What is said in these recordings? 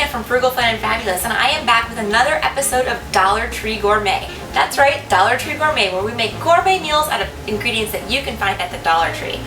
from Frugal, Fun, and Fabulous, and I am back with another episode of Dollar Tree Gourmet. That's right, Dollar Tree Gourmet, where we make gourmet meals out of ingredients that you can find at the Dollar Tree.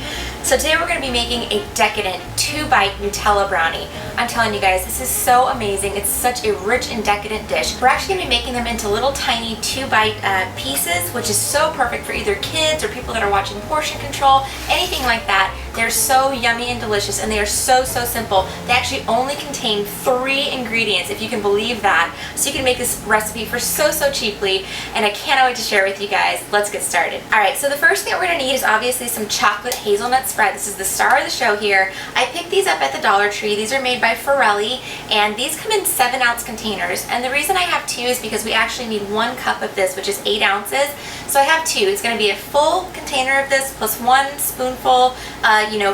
So today we're going to be making a decadent 2-bite Nutella brownie. I'm telling you guys, this is so amazing. It's such a rich and decadent dish. We're actually going to be making them into little tiny 2-bite pieces, which is so perfect for either kids or people that are watching portion control, anything like that. They're so yummy and delicious, and they are so simple. They actually only contain 3 ingredients, if you can believe that. So you can make this recipe for so cheaply, and I cannot wait to share it with you guys. Let's get started. Alright, so the first thing we're going to need is obviously some chocolate hazelnut spread. This is the star of the show here. I picked these up at the Dollar Tree. These are made by Frugal, and these come in 7-ounce containers. And the reason I have 2 is because we actually need 1 cup of this, which is 8 ounces. So I have 2. It's going to be a full container of this plus 1 spoonful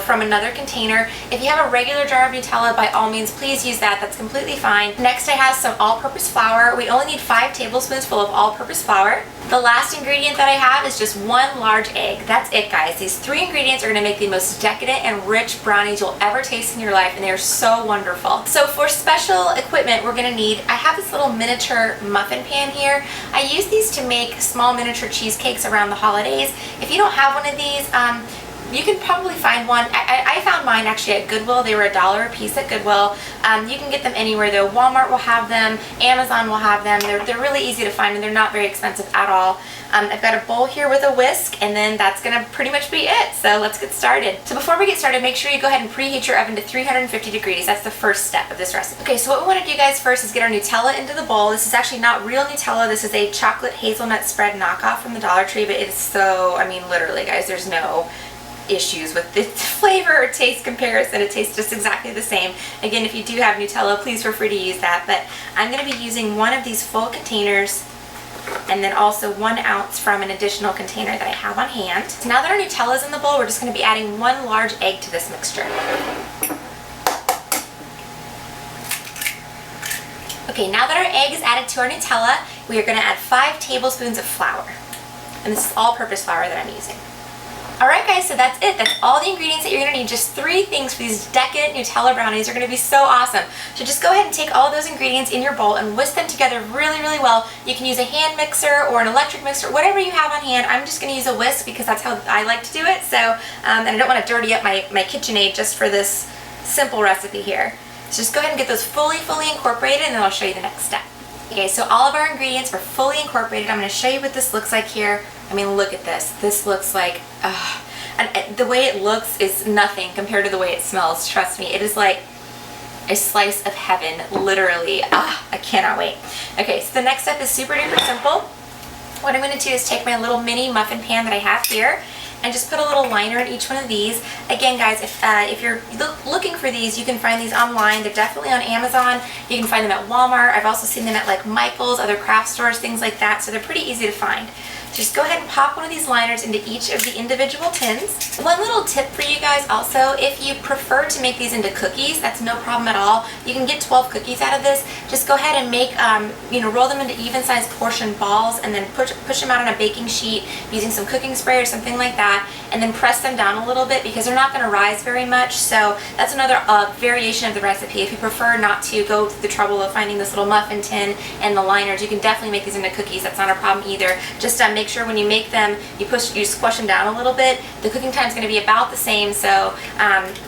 from another container. If you have a regular jar of Nutella, by all means, please use that. That's completely fine. Next, I have some all-purpose flour. We only need 5 tablespoons full of all-purpose flour. The last ingredient that I have is just 1 large egg. That's it, guys. These 3 ingredients are going to make the most decadent and rich brownies you'll ever taste in your life, and they are so wonderful. So for special equipment, we're going to need, I have this little miniature muffin pan here. I use these to make small miniature cheesecakes around the holidays. If you don't have one of these, you can probably find one. I found mine actually at Goodwill. They were $1 a piece at Goodwill. You can get them anywhere though. Walmart will have them. Amazon will have them. They're really easy to find, and they're not very expensive at all. I've got a bowl here with a whisk, and then that's going to pretty much be it. So let's get started. So before we get started, make sure you go ahead and preheat your oven to 350 degrees. That's the first step of this recipe. Okay, so what we want to do, guys, first is get our Nutella into the bowl. This is actually not real Nutella. This is a chocolate hazelnut spread knockoff from the Dollar Tree, but it is so, I mean, literally, guys, there's no issues with the flavor or taste comparison. It tastes just exactly the same. Again, if you do have Nutella, please feel free to use that, but I'm going to be using one of these full containers and then also 1 ounce from an additional container that I have on hand. So now that our Nutella is in the bowl, we're just going to be adding 1 large egg to this mixture. Okay, now that our egg is added to our Nutella, we are going to add 5 tablespoons of flour. And this is all-purpose flour that I'm using. Alright guys, so that's it. That's all the ingredients that you're going to need. Just 3 things for these decadent Nutella brownies. They're going to be so awesome. So just go ahead and take all those ingredients in your bowl and whisk them together really well. You can use a hand mixer or an electric mixer, whatever you have on hand. I'm just going to use a whisk because that's how I like to do it. So, and I don't want to dirty up my KitchenAid just for this simple recipe here. So just go ahead and get those fully incorporated, and then I'll show you the next step. Okay, so all of our ingredients are fully incorporated. I'm going to show you what this looks like here. I mean, look at this. This looks like, and the way it looks is nothing compared to the way it smells. Trust me, it is like a slice of heaven, literally. I cannot wait. Okay, so the next step is super duper simple. What I'm going to do is take my little mini muffin pan that I have here and just put a little liner in each one of these. Again, guys, if you're looking for these, you can find these online. They're definitely on Amazon. You can find them at Walmart. I've also seen them at like Michael's, other craft stores, things like that. So they're pretty easy to find. Just go ahead and pop one of these liners into each of the individual tins. One little tip for you guys also, if you prefer to make these into cookies, that's no problem at all. You can get 12 cookies out of this. Just go ahead and make, roll them into even-sized portion balls, and then push them out on a baking sheet using some cooking spray or something like that, and then press them down a little bit because they're not going to rise very much. So that's another variation of the recipe. If you prefer not to go through the trouble of finding this little muffin tin and the liners, you can definitely make these into cookies. That's not a problem either. Just make sure when you make them, you squash them down a little bit. The cooking time is going to be about the same. So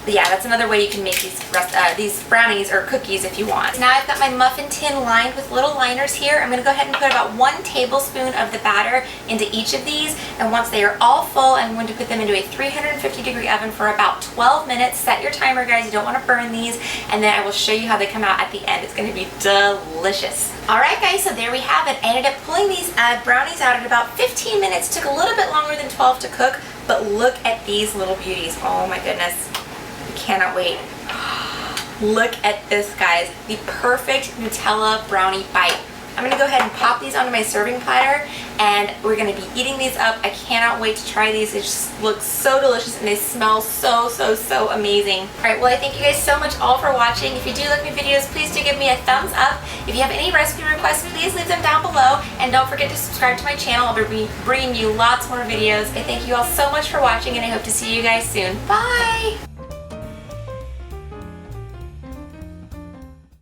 yeah, that's another way you can make these brownies or cookies if you want. Now I've got my muffin tin lined with little liners here. I'm going to go ahead and put about 1 tablespoon of the batter into each of these, and once they are all full, I'm going to put them into a 350 degree oven for about 12 minutes. Set your timer, guys. You don't want to burn these, and then I will show you how they come out at the end. It's going to be delicious. Alright guys, so there we have it. I ended up pulling these brownies out at about 15 minutes. Took a little bit longer than 12 to cook, but look at these little beauties. Oh my goodness. I cannot wait. Look at this, guys. The perfect Nutella brownie bite. I'm going to go ahead and pop these onto my serving platter, and we're going to be eating these up. I cannot wait to try these. They just look so delicious, and they smell so amazing. Alright, well, I thank you guys so much all for watching. If you do like my videos, please do give me a thumbs up. If you have any recipe requests, please leave them down below, and don't forget to subscribe to my channel. I'll be bringing you lots more videos. I thank you all so much for watching, and I hope to see you guys soon. Bye!